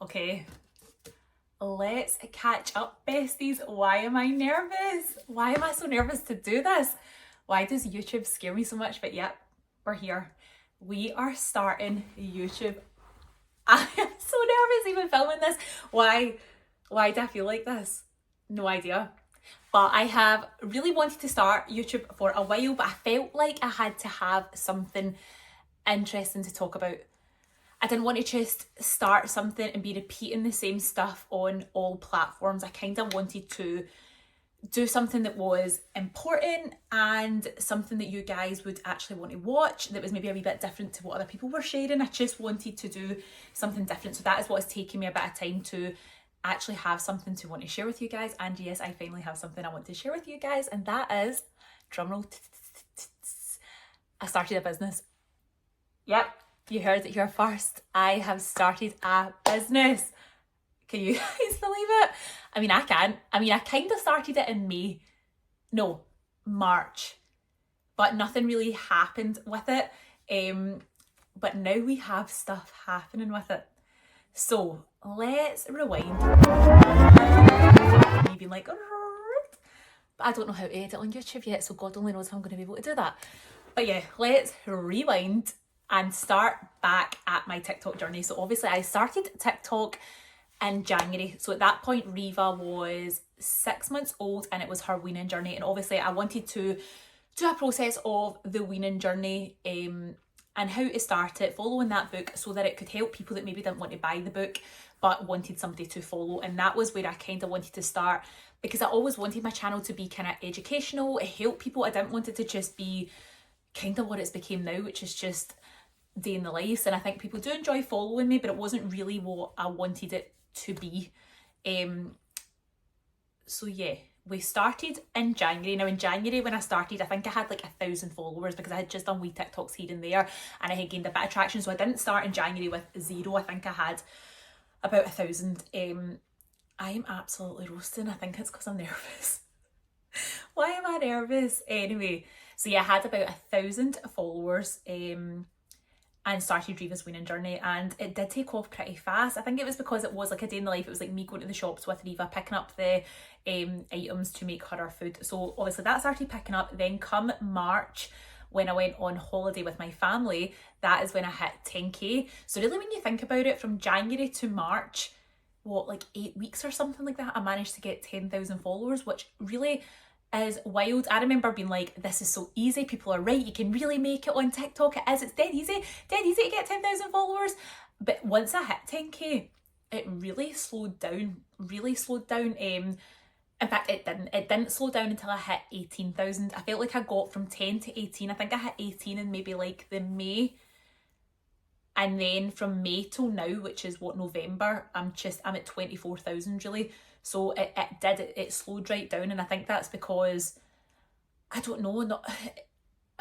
Okay, let's catch up, besties. Why am I nervous? Why am I so nervous to do this? Why does YouTube scare me so much? But yep, we're here. We are starting YouTube. I am so nervous even filming this. Why do I feel like this? No idea. But I have really wanted to start YouTube for a while, but I felt like I had to have something interesting to talk about. I didn't want to just start something and be repeating the same stuff on all platforms. I kind of wanted to do something that was important and something that you guys would actually want to watch, that was maybe a wee bit different to what other people were sharing. I just wanted to do something different. So that is what has taken me a bit of time to actually have something to want to share with you guys. And yes, I finally have something I want to share with you guys, and that is, drumroll, I started a business. Yep, you heard it here first. I have started a business. Can you guys believe it? I mean, I can. I kind of started it in March, but nothing really happened with it. But now we have stuff happening with it. So let's rewind. Maybe like, but I don't know how to edit on YouTube yet, so God only knows how I'm going to be able to do that. But yeah, let's rewind and start back at my TikTok journey. So obviously I started TikTok in January. So at that point, Riva was 6 months old and it was her weaning journey. And obviously I wanted to do a process of the weaning journey and how to start it, following that book so that it could help people that maybe didn't want to buy the book but wanted somebody to follow. And that was where I kind of wanted to start, because I always wanted my channel to be kind of educational, help people. I didn't want it to just be kind of what it's became now, which is just day in the life. And I think people do enjoy following me, but it wasn't really what I wanted it to be. So yeah, we started in January. Now in January when I started, I think I had like 1,000 followers because I had just done wee TikToks here and there and I had gained a bit of traction. So I didn't start in January with 0. I think I had about 1,000. I'm absolutely roasting. I think it's because I'm nervous. Why am I nervous? Anyway, so yeah, I had about 1,000 followers and started Riva's weaning journey, and it did take off pretty fast. I think it was because it was like a day in the life. It was like me going to the shops with Riva, picking up the items to make her food. So obviously that started picking up. Then come March, when I went on holiday with my family, that is when I hit 10k. So really when you think about it, from January to March, what, like 8 weeks or something like that, I managed to get 10,000 followers, which really is wild. I remember being like, this is so easy, people are right, you can really make it on TikTok. It is, it's dead easy to get 10,000 followers. But once I hit 10k, it really slowed down. In fact, it didn't slow down until I hit 18,000. I felt like I got from 10 to 18. I think I hit 18 in maybe like the May. And then from May till now, which is what, November, I'm at 24,000 really. So it slowed right down. And I think that's because, I don't know,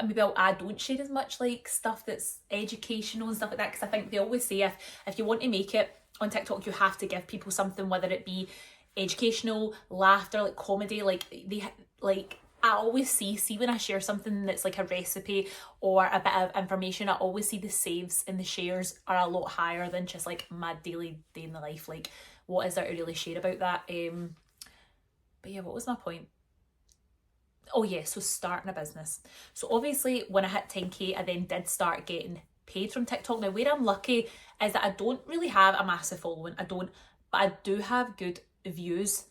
maybe I don't share as much like stuff that's educational and stuff like that, because I think they always say if you want to make it on TikTok, you have to give people something, whether it be educational, laughter, like comedy, I always see when I share something that's like a recipe or a bit of information, I always see the saves and the shares are a lot higher than just like my daily day in the life. Like, what is there to really share about that? But yeah, what was my point? Oh yeah, so starting a business. So obviously when I hit 10k, I then did start getting paid from TikTok. Now where I'm lucky is that I don't really have a massive following. But I do have good views.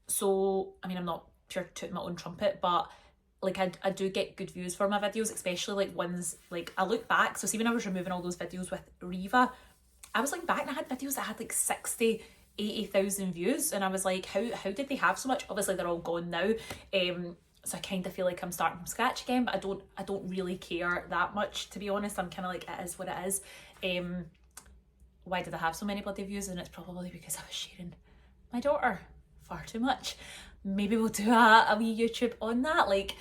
So, I mean, I'm not pure tooting my own trumpet, but like I do get good views for my videos, especially like ones, like I look back. So see when I was removing all those videos with Riva, I was looking back and I had videos that had like 60, 80,000 views, and I was like, how did they have so much? Obviously they're all gone now. So I kind of feel like I'm starting from scratch again, but I don't really care that much, to be honest. I'm kind of like, it is what it is. Why did I have so many bloody views? And it's probably because I was sharing my daughter far too much. Maybe we'll do a wee YouTube on that. Like,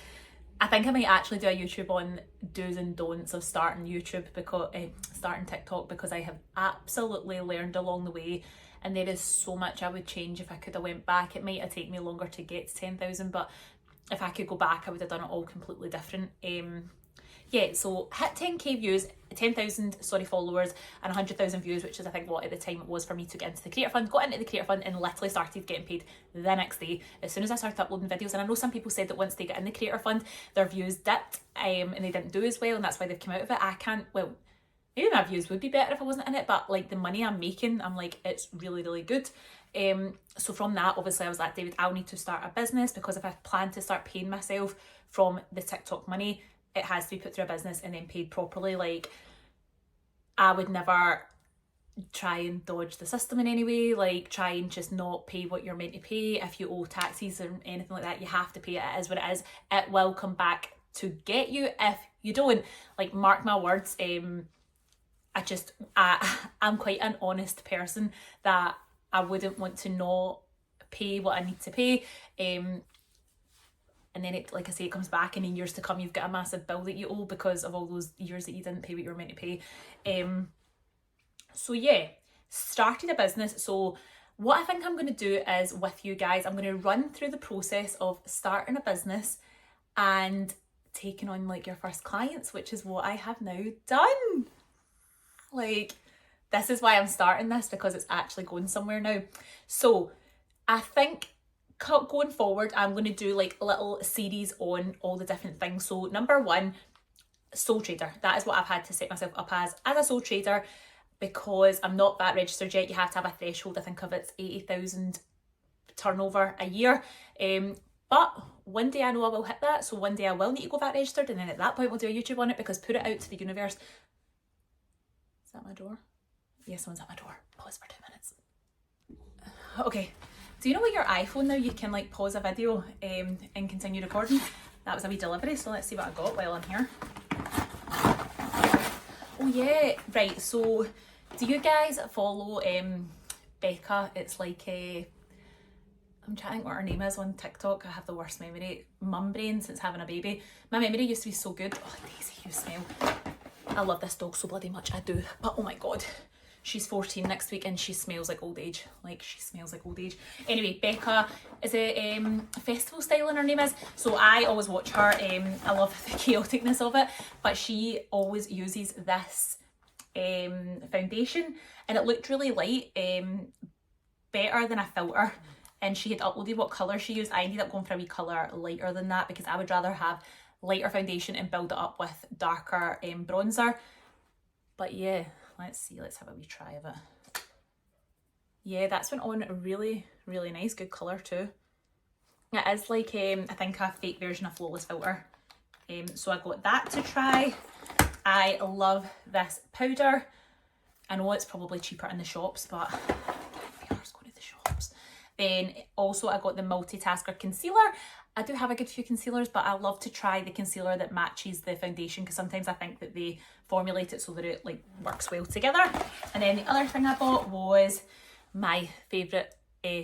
I think I might actually do a YouTube on do's and don'ts of starting starting TikTok, because I have absolutely learned along the way, and there is so much I would change if I could have went back. It might have taken me longer to get to 10,000, but if I could go back, I would have done it all completely different. Yeah, so hit 10k views, 10,000 followers and 100,000 views, which is I think what at the time it was for me to get into the Creator Fund. Got into the Creator Fund and literally started getting paid the next day as soon as I started uploading videos. And I know some people said that once they get in the Creator Fund their views dipped and they didn't do as well, and that's why they've come out of it. I can't, well, maybe my views would be better if I wasn't in it, but like the money I'm making, I'm like, it's really, really good. So from that, obviously I was like, David, I'll need to start a business, because if I plan to start paying myself from the TikTok money, it has to be put through a business and then paid properly. Like, I would never try and dodge the system in any way, like try and just not pay what you're meant to pay. If you owe taxes or anything like that, you have to pay it. It is what it is. It will come back to get you if you don't. Like, mark my words. I'm quite an honest person, that I wouldn't want to not pay what I need to pay. And then it, like I say, it comes back, and in years to come you've got a massive bill that you owe because of all those years that you didn't pay what you were meant to pay. So yeah, started a business. So what I think I'm going to do is, with you guys, I'm going to run through the process of starting a business and taking on like your first clients, which is what I have now done. Like, this is why I'm starting this, because it's actually going somewhere now. So I think going forward, I'm going to do like a little series on all the different things. So number one, sole trader. That is what I've had to set myself up as a sole trader, because I'm not VAT registered yet. You have to have a threshold, I think of it's 80,000 turnover a year. But one day I know I will hit that. So one day I will need to go VAT registered, and then at that point we'll do a YouTube on it, because put it out to the universe. Is that my door? Yeah, someone's at my door. Pause for 2 minutes. Okay. Do you know with your iPhone now you can like pause a video and continue recording? That was a wee delivery, so let's see what I got while I'm here. Oh yeah, right, so do you guys follow Becca? It's like I'm trying to think what her name is on TikTok. I have the worst memory. Mum brain since having a baby. My memory used to be so good. Oh, Daisy, you smell. I love this dog so bloody much, I do. But oh my god. She's 14 next week and she smells like old age. Like, she smells like old age. Anyway, Becca is a festival styling, her name is. So I always watch her. I love the chaoticness of it. But she always uses this foundation. And it looked really light. Better than a filter. And she had uploaded what colour she used. I ended up going for a wee colour lighter than that, because I would rather have lighter foundation and build it up with darker bronzer. But yeah, let's see, let's have a wee try of it. Yeah, that's went on really, really nice, good colour too. It is like, I think a fake version of Flawless Filter. So I got that to try. I love this powder. I know it's probably cheaper in the shops, but VR's going to the shops. Then also I got the Multitasker Concealer. I do have a good few concealers, but I love to try the concealer that matches the foundation, because sometimes I think that they formulate it so that it like works well together. And then the other thing I bought was my favourite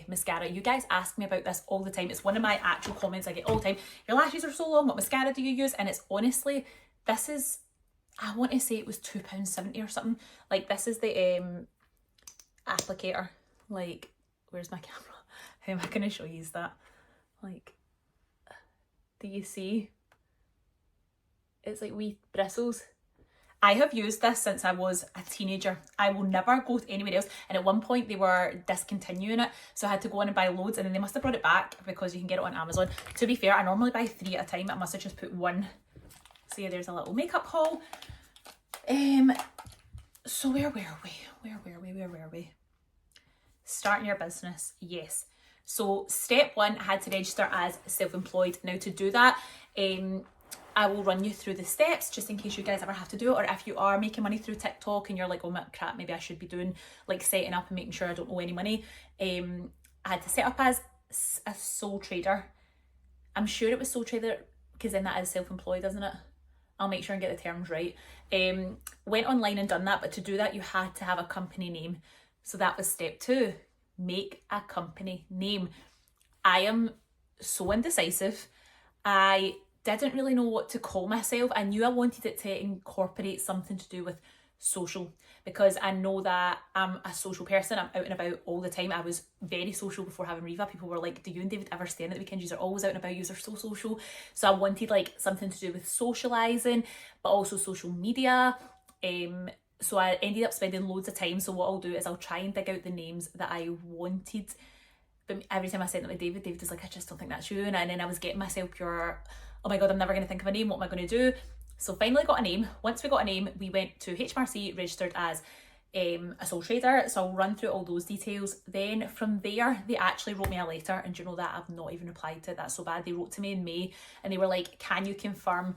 mascara. You guys ask me about this all the time. It's one of my actual comments I get all the time. Your lashes are so long, what mascara do you use? And it's honestly, this is, I want to say it was £2.70 or something. Like, this is the applicator. Like, where's my camera? How am I going to show you that? Like, do you see? It's like wee bristles. I have used this since I was a teenager. I will never go anywhere else. And at one point they were discontinuing it, so I had to go in and buy loads, and then they must have brought it back because you can get it on Amazon. To be fair, I normally buy 3 at a time. I must have just put 1. So yeah, there's a little makeup haul. So where were we? Starting your business, yes. So step 1, I had to register as self-employed. Now to do that, I will run you through the steps just in case you guys ever have to do it, or if you are making money through TikTok and you're like, oh my crap, maybe I should be doing like setting up and making sure I don't owe any money. I had to set up as a sole trader. I'm sure it was sole trader, because then that is self-employed, isn't it? I'll make sure and get the terms right. Went online and done that, but to do that you had to have a company name. So that was step 2. Make a company name. I am so indecisive. I didn't really know what to call myself. I knew I wanted it to incorporate something to do with social, because I know that I'm a social person. I'm out and about all the time. I was very social before having Riva. People were like, do you and David ever stay in at the weekend? You're always out and about, you're so social. So I wanted like something to do with socialising, but also social media. So I ended up spending loads of time. So what I'll do is I'll try and dig out the names that I wanted. But every time I sent them to David, David was like, I just don't think that's you. And then I was getting myself pure, oh my God, I'm never going to think of a name. What am I going to do? So finally got a name. Once we got a name, we went to HMRC, registered as a sole trader. So I'll run through all those details. Then from there, they actually wrote me a letter. And do you know that? I've not even replied to it. That's so bad. They wrote to me in May and they were like, can you confirm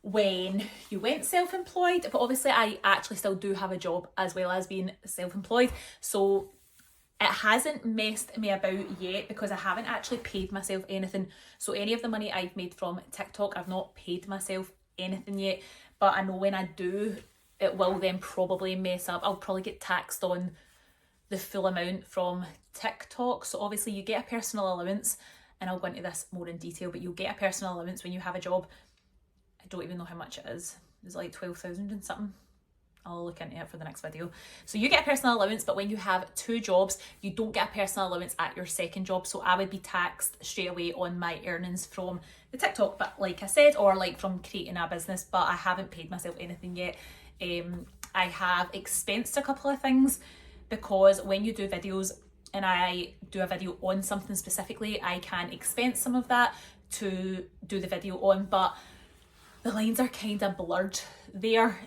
when you went self-employed? But obviously I actually still do have a job as well as being self-employed. So it hasn't messed me about yet because I haven't actually paid myself anything. So any of the money I've made from TikTok, I've not paid myself anything yet. But I know when I do, it will then probably mess up. I'll probably get taxed on the full amount from TikTok. So obviously you get a personal allowance, and I'll go into this more in detail, but you'll get a personal allowance when you have a job. I don't even know how much it is. It's like 12,000 and something. I'll look into it for the next video. So you get a personal allowance, but when you have 2 jobs, you don't get a personal allowance at your second job. So I would be taxed straight away on my earnings from the TikTok, but like I said, or like from creating a business, but I haven't paid myself anything yet. I have expensed a couple of things because when you do videos and I do a video on something specifically, I can expense some of that to do the video on, but the lines are kind of blurred there.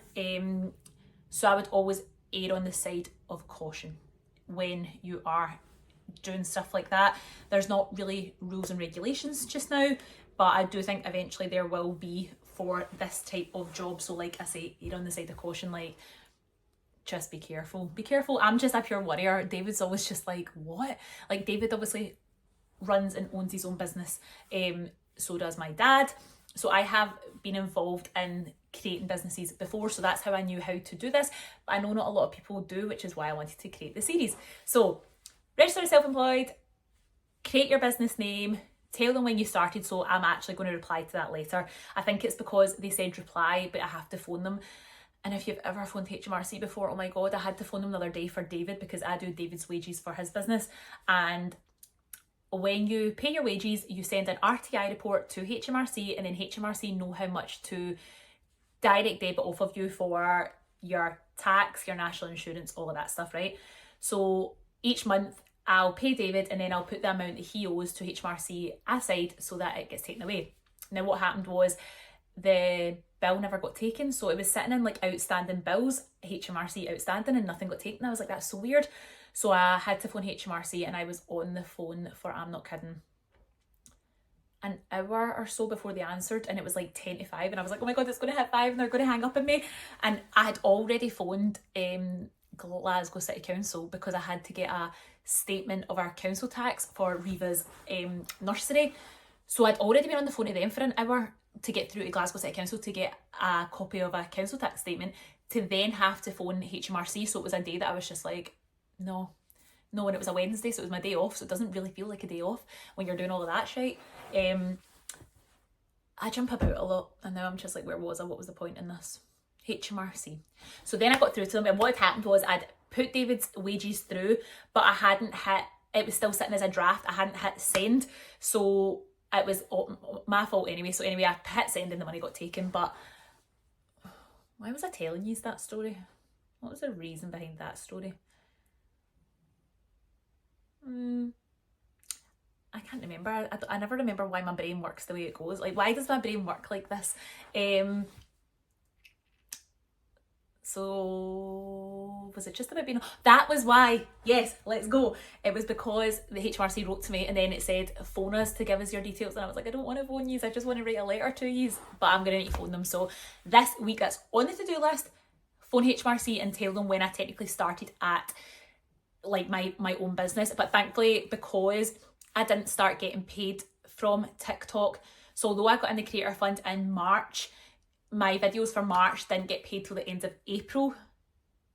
So I would always err on the side of caution when you are doing stuff like that. There's not really rules and regulations just now, but I do think eventually there will be for this type of job. So like I say, err on the side of caution, like just be careful. Be careful. I'm just a pure worrier. David's always just like, what? Like David obviously runs and owns his own business. So does my dad. So I have been involved in creating businesses before, so that's how I knew how to do this, but I know not a lot of people do, which is why I wanted to create the series. So register as self-employed, create your business name, tell them when you started. So I'm actually going to reply to that later. I think it's because they said reply, but I have to phone them. And if you've ever phoned HMRC before, oh my God, I had to phone them the other day for David because I do David's wages for his business. And when you pay your wages, you send an RTI report to HMRC, and then HMRC know how much to direct debit off of you for your tax, your national insurance, all of that stuff, right? So each month I'll pay David and then I'll put the amount that he owes to HMRC aside so that it gets taken away. Now what happened was the bill never got taken, so it was sitting in like outstanding bills, HMRC outstanding, and nothing got taken. I was like, that's so weird. So I had to phone HMRC, and I was on the phone for, I'm not kidding, an hour or so before they answered, and it was like 10 to 5, and I was like, oh my God, it's going to hit 5 and they're going to hang up on me. And I had already phoned Glasgow City Council because I had to get a statement of our council tax for Riva's nursery. So I'd already been on the phone to them for an hour to get through to Glasgow City Council to get a copy of a council tax statement, to then have to phone HMRC. So it was a day that I was just like, no, and it was a Wednesday, so it was my day off, so it doesn't really feel like a day off when you're doing all of that shit. I jump about a lot, and now I'm just like, where was I? What was the point in this? HMRC. So then I got through to them, and what had happened was I'd put David's wages through, but I hadn't hit, it was still sitting as a draft, I hadn't hit send, so it was my fault anyway. So anyway, I hit send and the money got taken. But why was I telling you that story? What was the reason behind that story? I can't remember. I never remember why my brain works the way it goes. Like, why does my brain work like this? So was it just about being, that was why, yes, let's go. It was because the HMRC wrote to me and then it said phone us to give us your details, and I was like, I don't want to phone you, I just want to write a letter to you, but I'm going to need to phone them. So this week that's on the to-do list, phone HMRC and tell them when I technically started at like my own business. But thankfully, because I didn't start getting paid from TikTok, so although I got in the creator fund in March, my videos for March didn't get paid till the end of April.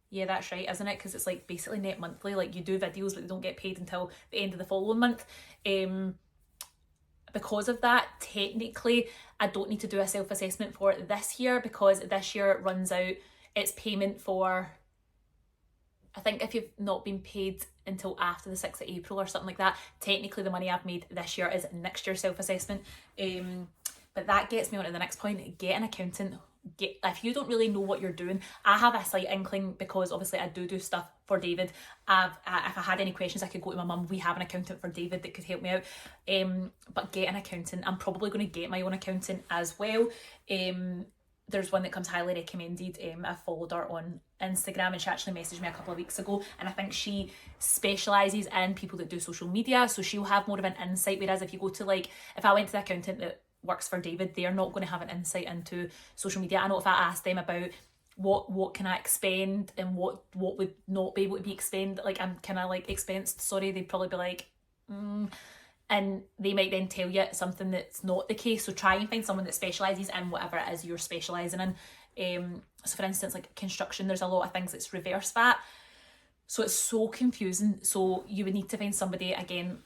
Yeah, that's right, isn't it? Because it's like basically net monthly, like you do videos but they don't get paid until the end of the following month. Because of that, technically I don't need to do a self-assessment for this year, because this year runs out it's payment for, I think if you've not been paid until after the 6th of April or something like that, technically the money I've made this year is next year's self-assessment. But that gets me on to the next point. Get an accountant. If you don't really know what you're doing, I have a slight inkling because obviously I do stuff for David. If I had any questions, I could go to my mum. We have an accountant for David that could help me out. But get an accountant. I'm probably going to get my own accountant as well. There's one that comes highly recommended. I followed her on Instagram and she actually messaged me a couple of weeks ago, and I think she specialises in people that do social media, so she'll have more of an insight, whereas if you go to if I went to the accountant that works for David, they're not going to have an insight into social media. I know if I asked them about what can I expend and what would not be able to be expended, I'm kind of expensed, sorry, they'd probably be like, and they might then tell you something that's not the case. So try and find someone that specialises in whatever it is you're specialising in. So for instance, construction, there's a lot of things that's reverse VAT. So it's so confusing. So you would need to find somebody, again,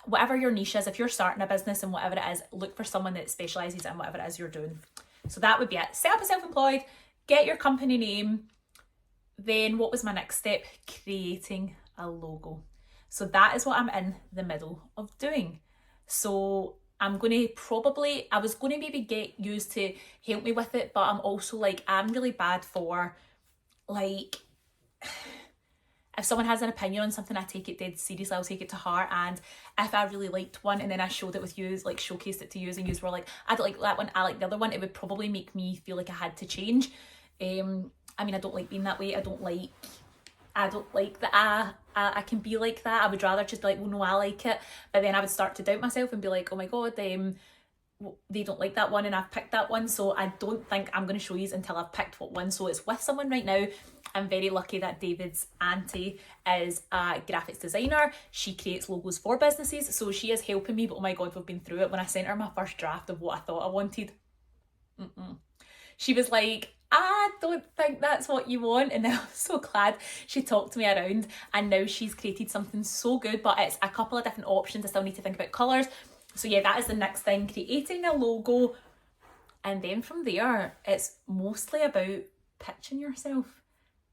whatever your niche is. If you're starting a business and whatever it is, look for someone that specialises in whatever it is you're doing. So that would be it. Set up a self-employed, get your company name. Then what was my next step? Creating a logo. So that is what I'm in the middle of doing. So I'm going to I was going to maybe get used to help me with it, but I'm also I'm really bad for if someone has an opinion on something, I take it dead seriously. I'll take it to heart. And if I really liked one and then I showed it with you, showcased it to you, and you were like, I don't like that one, I like the other one, it would probably make me feel like I had to change. I don't like being that way. I don't like that I can be like that. I would rather just be like, well, no, I like it. But then I would start to doubt myself and be like, oh my God, they don't like that one and I've picked that one. So I don't think I'm going to show you until I've picked what one. So it's with someone right now. I'm very lucky that David's auntie is a graphics designer. She creates logos for businesses. So she is helping me, but oh my God, we've been through it. When I sent her my first draft of what I thought I wanted, she was like, I don't think that's what you want. And I'm so glad she talked me around, and now she's created something so good, but it's a couple of different options. I still need to think about colours. So yeah, that is the next thing, creating a logo. And then from there, it's mostly about pitching yourself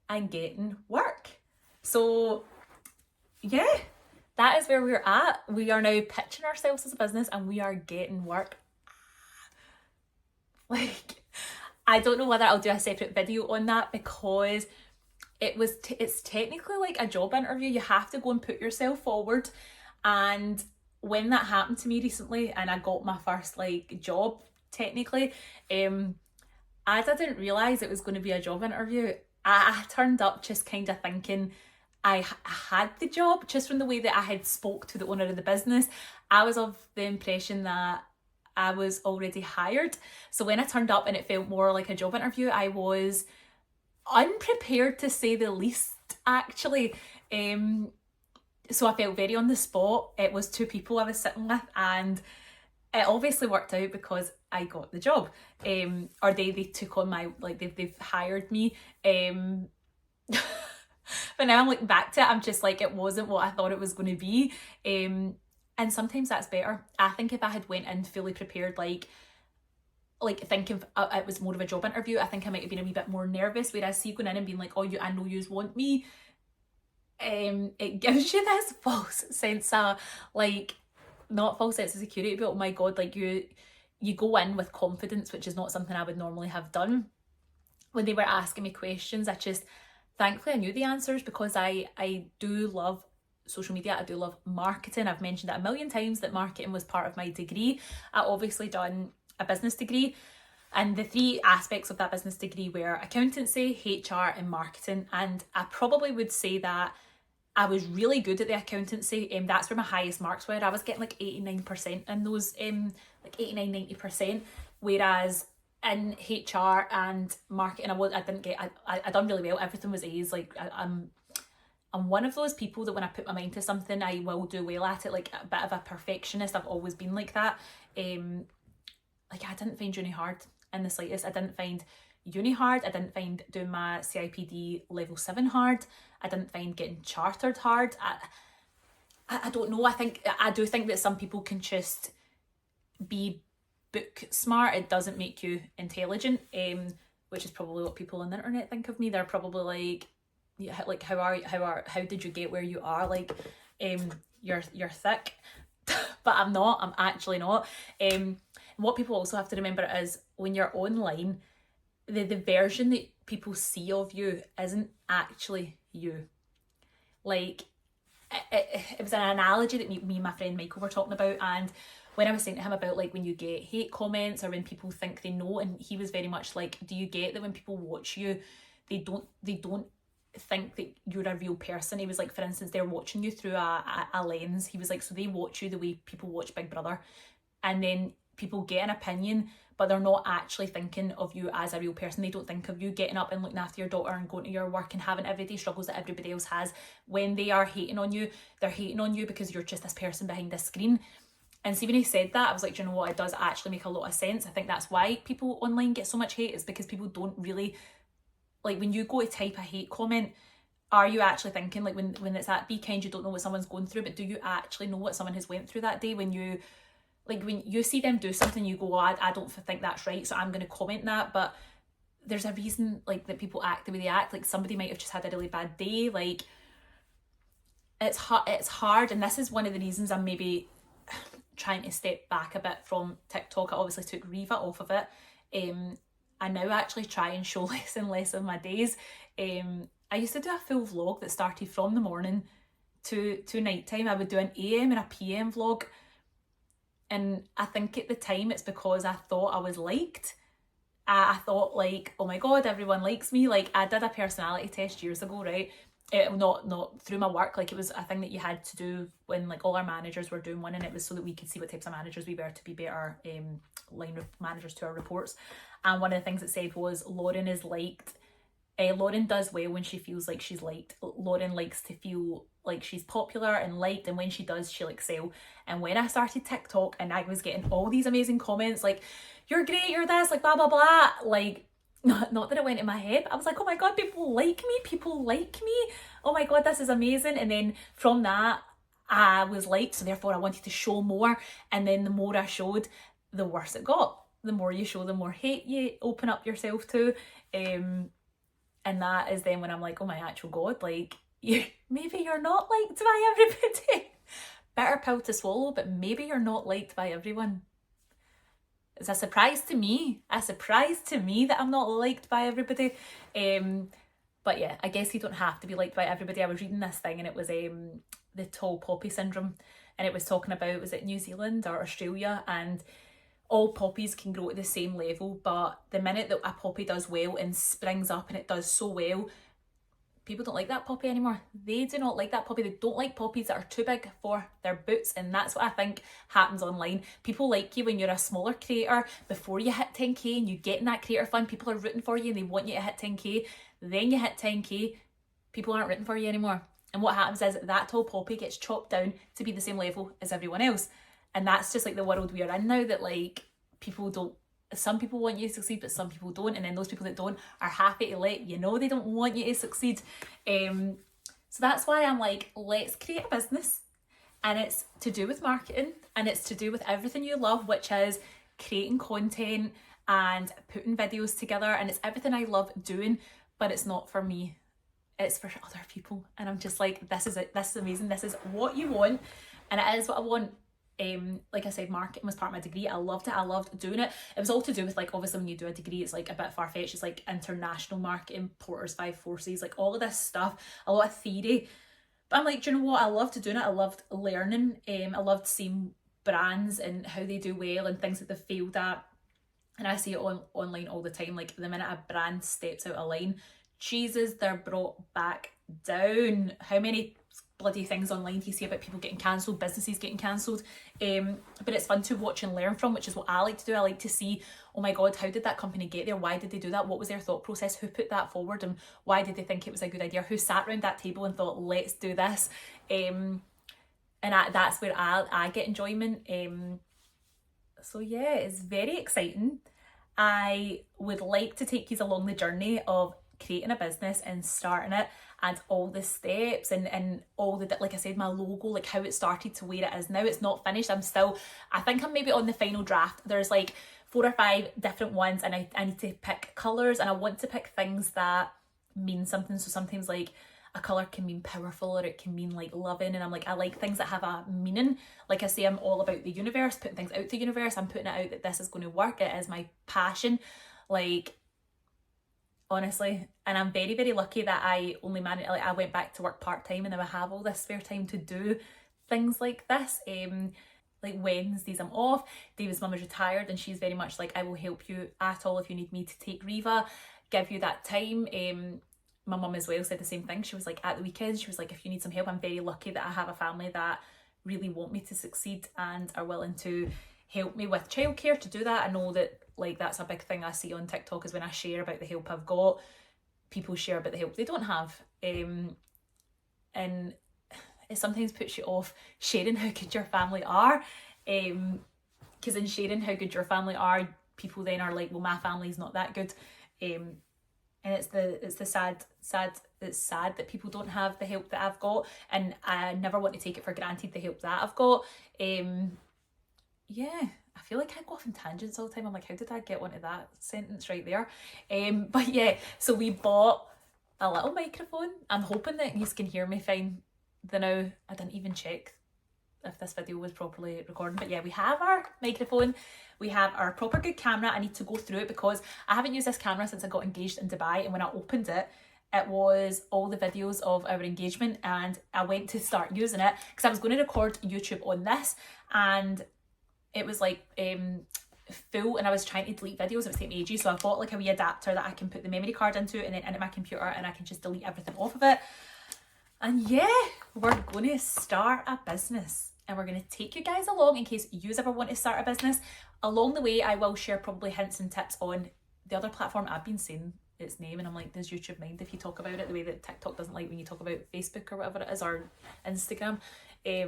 and getting work. So yeah, that is where we're at. We are now pitching ourselves as a business and we are getting work. I don't know whether I'll do a separate video on that because it's technically like a job interview. You have to go and put yourself forward. And when that happened to me recently and I got my first job, technically, I didn't realise it was going to be a job interview. I turned up just kind of thinking I had the job, just from the way that I had spoke to the owner of the business. I was of the impression that I was already hired. So when I turned up and it felt more like a job interview, I was unprepared to say the least, actually. So I felt very on the spot. It was 2 people I was sitting with, and it obviously worked out because I got the job. Or they took on my, they've hired me. But now I'm looking back to it, I'm just like, it wasn't what I thought it was going to be. And sometimes that's better. I think if I had went in fully prepared, thinking it was more of a job interview, I think I might have been a wee bit more nervous. Whereas see, going in and being like, oh, I know yous want me, it gives you this false sense of not false sense of security, but oh my God, you go in with confidence, which is not something I would normally have done. When they were asking me questions, thankfully I knew the answers because I do love social media. I do love marketing. I've mentioned it a million times that marketing was part of my degree. I obviously done a business degree, and the 3 aspects of that business degree were accountancy, HR and marketing. And I probably would say that I was really good at the accountancy. That's where my highest marks were. I was getting 89% in those, 89-90%, whereas in HR and marketing I done really well. Everything was A's. I'm one of those people that when I put my mind to something, I will do well at it, a bit of a perfectionist. I've always been like that. I didn't find uni hard in the slightest. I didn't find uni hard. I didn't find doing my CIPD level 7 hard. I didn't find getting chartered hard. I don't know. I do think that some people can just be book smart. It doesn't make you intelligent. which is probably what people on the internet think of me. They're probably like, yeah, like how did you get where you are? Like, you're thick. But I'm not. I'm actually not. What people also have to remember is when you're online, the version that people see of you isn't actually you. Like, it was an analogy that me and my friend Michael were talking about, and when I was saying to him about like when you get hate comments or when people think they know, and he was very much like, do you get that when people watch you, they don't think that you're a real person? He was like, for instance, they're watching you through a lens. He was like, so they watch you the way people watch Big Brother, and then people get an opinion, but they're not actually thinking of you as a real person. They don't think of you getting up and looking after your daughter and going to your work and having everyday struggles that everybody else has. When they are hating on you, they're hating on you because you're just this person behind this screen. And see, when he said that, I was like, do you know what, it does actually make a lot of sense. I think that's why people online get so much hate, is because people don't really, like, when you go to type a hate comment, are you actually thinking, like, when it's that be kind, you don't know what someone's going through, but do you actually know what someone has went through that day? When you see them do something, you go, oh, I don't think that's right, so I'm going to comment that. But there's a reason, like, that people act the way they act. Like, somebody might have just had a really bad day. Like, it's hard, and this is one of the reasons I'm maybe trying to step back a bit from TikTok. I obviously took Riva off of it. I now actually try and show less and less of my days. I used to do a full vlog that started from the morning to nighttime. I would do an AM and a PM vlog. And I think at the time it's because I thought I was liked. I thought, like, oh my god, everyone likes me. Like, I did a personality test years ago, right? Not through my work. Like, it was a thing that you had to do when, like, all our managers were doing one, and it was so that we could see what types of managers we were to be better line managers to our reports. And one of the things it said was, Lauren is liked. Lauren does well when she feels like she's liked. Lauren likes to feel like she's popular and liked, and when she does, she'll excel. And when I started TikTok and I was getting all these amazing comments like, you're great, you're this, like, blah blah blah, like, not that it went in my head, but I was like, oh my god, people like me, oh my god, this is amazing. And then from that, I was liked, so therefore I wanted to show more. And then the more I showed, the worse it got. The more you show, the more hate you open up yourself to. And that is then when I'm like, oh my actual god, like, maybe you're not liked by everybody. Bitter pill to swallow, but maybe you're not liked by everyone. It's a surprise to me that I'm not liked by everybody. But yeah, I guess you don't have to be liked by everybody. I was reading this thing, and it was the tall poppy syndrome, and it was talking about, was it New Zealand or Australia, and all poppies can grow to the same level, but the minute that a poppy does well and springs up and it does so well, people don't like that poppy anymore. They do not like that poppy. They don't like poppies that are too big for their boots, and that's what I think happens online. People like you when you're a smaller creator, before you hit 10k and you get in that creator fund, people are rooting for you and they want you to hit 10k. Then you hit 10k, people aren't rooting for you anymore. And what happens is that tall poppy gets chopped down to be the same level as everyone else. And that's just like the world we are in now, that like some people want you to succeed, but some people don't. And then those people that don't are happy to let you know they don't want you to succeed. So that's why I'm like, let's create a business. And it's to do with marketing, and it's to do with everything you love, which is creating content and putting videos together. And it's everything I love doing, but it's not for me. It's for other people. And I'm just like, this is it. This is amazing. This is what you want. And it is what I want. Like I said, marketing was part of my degree. I loved it. I loved doing it. It was all to do with, like, obviously when you do a degree, it's like a bit far-fetched. It's like international marketing, Porter's 5 Forces, like all of this stuff, a lot of theory. But I'm like, do you know what? I loved doing it. I loved learning. I loved seeing brands and how they do well and things that they've failed at. And I see it online all the time. Like, the minute a brand steps out of line, Jesus, they're brought back down. How many bloody things online do you see about people getting cancelled, businesses getting cancelled? But it's fun to watch and learn from, which is what I like to do. I like to see, oh my god, how did that company get there? Why did they do that? What was their thought process? Who put that forward, and why did they think it was a good idea? Who sat around that table and thought, let's do this? And that's where I get enjoyment. So yeah, it's very exciting. I would like to take you along the journey of creating a business and starting it. and all the steps and all the, like I said, my logo, like how it started to where it is now. It's not finished. I think I'm maybe on the final draft. There's like 4 or 5 different ones, and I need to pick colours, and I want to pick things that mean something. So sometimes like a colour can mean powerful, or it can mean like loving, and I'm like, I like things that have a meaning. Like I say, I'm all about the universe, putting things out to the universe. I'm putting it out that this is going to work. It is my passion, like honestly. And I'm very, very lucky that I only managed, like I went back to work part-time, and now I have all this spare time to do things like this. Like Wednesdays I'm off. David's mum is retired, and she's very much like, I will help you at all if you need me to take Riva, give you that time. My mum as well said the same thing. She was like, at the weekends, she was like, if you need some help, I'm very lucky that I have a family that really want me to succeed and are willing to help me with childcare to do that. I know that like that's a big thing I see on TikTok, is when I share about the help I've got, people share about the help they don't have. And it sometimes puts you off sharing how good your family are. Because in sharing how good your family are, people then are like, well, my family's not that good. And it's sad that people don't have the help that I've got, and I never want to take it for granted, the help that I've got. Yeah, I feel like I go off in tangents all the time. I'm like, how did I get onto that sentence right there? But yeah, so we bought a little microphone. I'm hoping that you can hear me fine. Now, I didn't even check if this video was properly recording, but yeah, we have our microphone, we have our proper good camera. I need to go through it because I haven't used this camera since I got engaged in Dubai, and when I opened it, it was all the videos of our engagement, and I went to start using it because I was going to record YouTube on this, and it was like full, and I was trying to delete videos. It was taking ages, so I bought like a wee adapter that I can put the memory card into, and then into my computer, and I can just delete everything off of it. And yeah, we're going to start a business, and we're going to take you guys along in case you ever want to start a business. Along the way, I will share probably hints and tips on the other platform. I've been saying its name, and I'm like, does YouTube mind if you talk about it the way that TikTok doesn't like when you talk about Facebook or whatever it is, or Instagram? Yeah,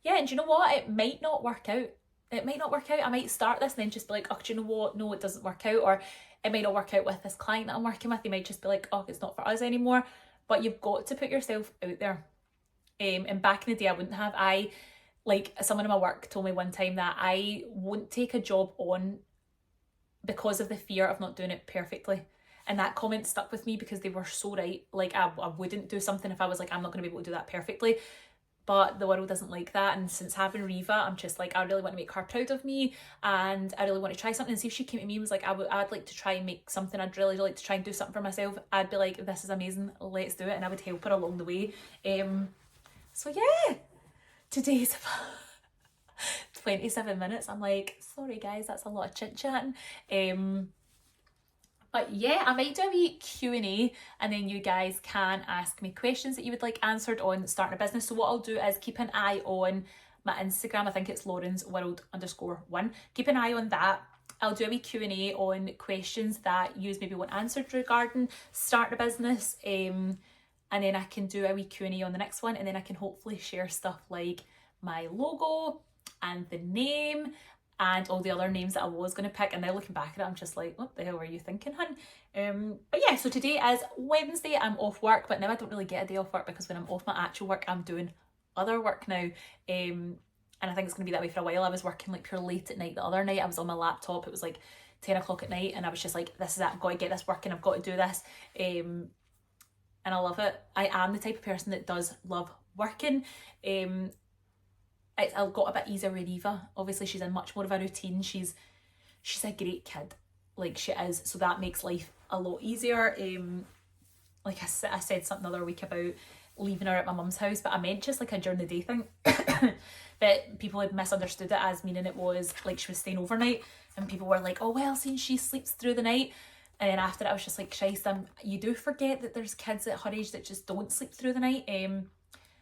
and do you know what? It might not work out. I might start this and then just be like, oh, do you know what? No, it doesn't work out. Or it might not work out with this client that I'm working with. They might just be like, oh, it's not for us anymore. But you've got to put yourself out there. And back in the day, I wouldn't have. Like someone in my work told me one time that I won't take a job on because of the fear of not doing it perfectly. And that comment stuck with me because they were so right. Like I wouldn't do something if I was like, I'm not going to be able to do that perfectly. But the world doesn't like that. And since having Riva, I'm just like, I really want to make her proud of me, and I really want to try something. And see if she came to me and was like, I'd like to try and make something, I'd really like to try and do something for myself, I'd be like, this is amazing, let's do it. And I would help her along the way. So yeah, today's 27 minutes. I'm like, sorry guys, that's a lot of chit-chatting. But yeah, I might do a wee Q&A, and then you guys can ask me questions that you would like answered on starting a business. So what I'll do is keep an eye on my Instagram. I think it's LawrensWorld_1. Keep an eye on that. I'll do a wee Q&A on questions that you maybe want answered regarding starting a business. And then I can do a wee Q&A on the next one, and then I can hopefully share stuff like my logo and the name and all the other names that I was going to pick. And now looking back at it, I'm just like, what the hell were you thinking, hun? But yeah, so today is Wednesday. I'm off work, but now I don't really get a day off work because when I'm off my actual work, I'm doing other work now. And I think it's going to be that way for a while. I was working like pure late at night the other night. I was on my laptop. It was like 10 o'clock at night, and I was just like, this is it. I've got to get this working. I've got to do this. And I love it. I am the type of person that does love working. I've got a bit easier with Riva. Obviously, she's in much more of a routine. She's a great kid, like she is. So that makes life a lot easier. Like I said something the other week about leaving her at my mum's house, but I meant just like a during the day thing. But people had misunderstood it as meaning it was like she was staying overnight, and people were like, oh well, since she sleeps through the night. And then after it, I was just like, Christ, you do forget that there's kids at her age that just don't sleep through the night.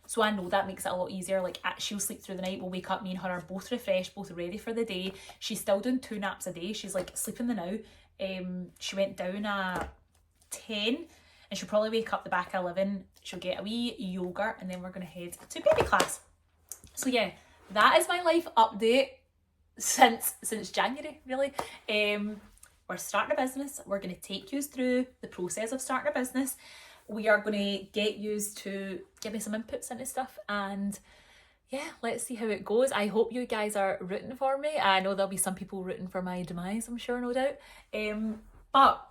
So I know that makes it a lot easier. Like she'll sleep through the night, we'll wake up, me and her are both refreshed, both ready for the day. She's still doing 2 naps a day. She's like sleeping the now. She went down at 10, and she'll probably wake up the back at 11. She'll get a wee yogurt, and then we're going to head to baby class. So yeah, that is my life update since January, really. We're starting a business. We're going to take you through the process of starting a business. we are going to get used to give me some inputs into stuff, and yeah, let's see how it goes. I hope you guys are rooting for me. I know there'll be some people rooting for my demise, I'm sure, no doubt. But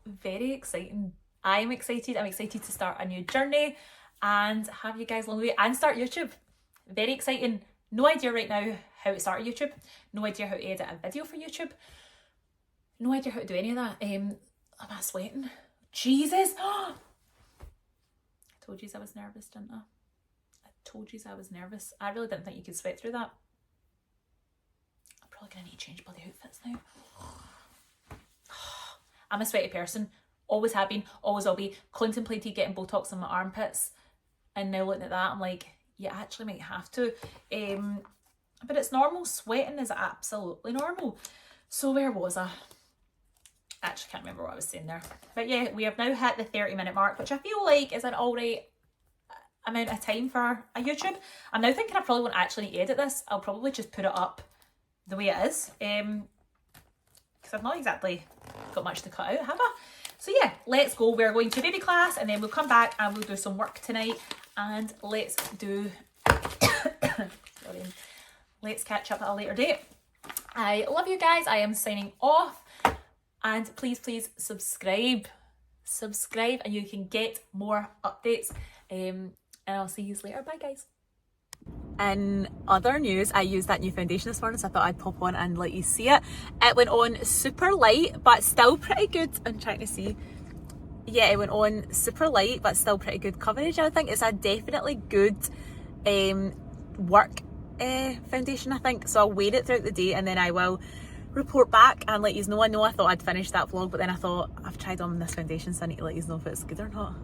very exciting. I'm excited. I'm excited to start a new journey and have you guys along the way and start YouTube. Very exciting. No idea right now how to start a YouTube. No idea how to edit a video for YouTube. No idea how to do any of that. Am I sweating? Jesus! I told you I was nervous, didn't I? I told you I was nervous. I really didn't think you could sweat through that. I'm probably going to need to change bloody outfits now. I'm a sweaty person. Always have been, always will be. Contemplated getting Botox in my armpits. And now looking at that, I'm like, you actually might have to. But it's normal. Sweating is absolutely normal. So where was I? I actually can't remember what I was saying there. But yeah, we have now hit the 30-minute mark, which I feel like is an alright amount of time for a YouTube. I'm now thinking I probably won't actually need to edit this. I'll probably just put it up the way it is. Because I've not exactly got much to cut out, have I? So yeah, let's go. We're going to baby class and then we'll come back and we'll do some work tonight. And let's do... Sorry. Let's catch up at a later date. I love you guys. I am signing off. And please, please subscribe. Subscribe and you can get more updates. And I'll see you later. Bye, guys. In other news, I used that new foundation this morning, so I thought I'd pop on and let you see it. It went on super light, but still pretty good. I'm trying to see. Yeah, it went on super light, but still pretty good coverage. I think it's a definitely good work foundation, I think. So I'll wear it throughout the day and then I will report back and let you know. I know I thought I'd finished that vlog, but then I thought I've tried on this foundation, so I need to let you know if it's good or not.